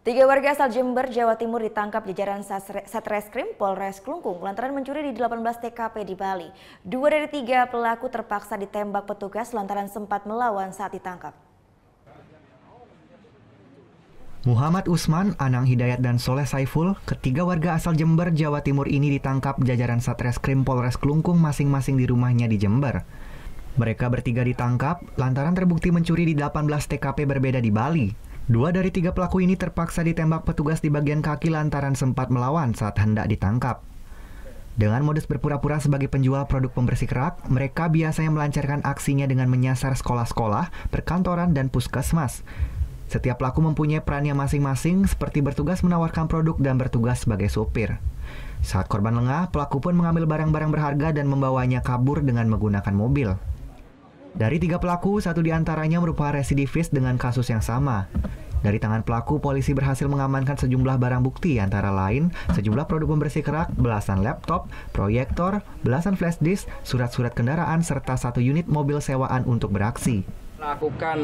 Tiga warga asal Jember, Jawa Timur ditangkap jajaran Satreskrim Polres Klungkung lantaran mencuri di 18 TKP di Bali. Dua dari tiga pelaku terpaksa ditembak petugas lantaran sempat melawan saat ditangkap. Muhammad Usman, Anang Hidayat, dan Soleh Saiful, ketiga warga asal Jember, Jawa Timur ini ditangkap jajaran Satreskrim Polres Klungkung masing-masing di rumahnya di Jember. Mereka bertiga ditangkap lantaran terbukti mencuri di 18 TKP berbeda di Bali. Dua dari tiga pelaku ini terpaksa ditembak petugas di bagian kaki lantaran sempat melawan saat hendak ditangkap. Dengan modus berpura-pura sebagai penjual produk pembersih kerak, mereka biasanya melancarkan aksinya dengan menyasar sekolah-sekolah, perkantoran, dan puskesmas. Setiap pelaku mempunyai perannya masing-masing seperti bertugas menawarkan produk dan bertugas sebagai sopir. Saat korban lengah, pelaku pun mengambil barang-barang berharga dan membawanya kabur dengan menggunakan mobil. Dari tiga pelaku, satu diantaranya merupakan residivis dengan kasus yang sama. Dari tangan pelaku, polisi berhasil mengamankan sejumlah barang bukti, antara lain sejumlah produk pembersih kerak, belasan laptop, proyektor, belasan flash disk, surat-surat kendaraan, serta satu unit mobil sewaan untuk beraksi. Lakukan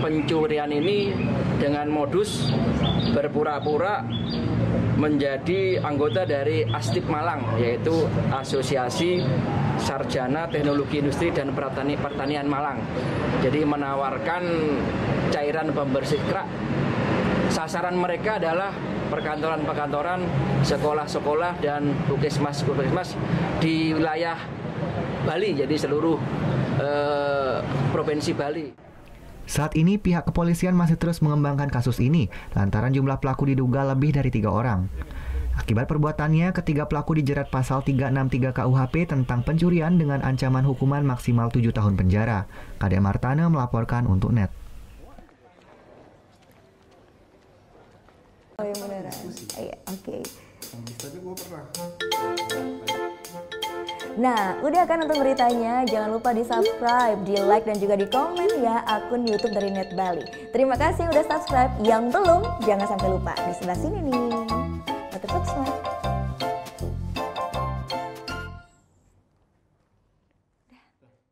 pencurian ini dengan modus berpura-pura menjadi anggota dari ASTIP Malang, yaitu Asosiasi Sarjana Teknologi Industri dan Pertanian Malang. Jadi menawarkan cairan pembersih kerak. Sasaran mereka adalah perkantoran-perkantoran, sekolah-sekolah, dan puskesmas di wilayah Bali, jadi seluruh provinsi Bali. Saat ini pihak kepolisian masih terus mengembangkan kasus ini lantaran jumlah pelaku diduga lebih dari 3 orang. Akibat perbuatannya, ketiga pelaku dijerat pasal 363 KUHP tentang pencurian dengan ancaman hukuman maksimal 7 tahun penjara. Kade Martana melaporkan untuk NET. Oh yang beneran? Iya, oke. Nah, udah kan nonton beritanya? Jangan lupa di-subscribe, di-like, dan juga di-komen ya akun YouTube dari Net Bali. Terima kasih udah subscribe. Yang belum, jangan sampai lupa. Di sebelah sini nih.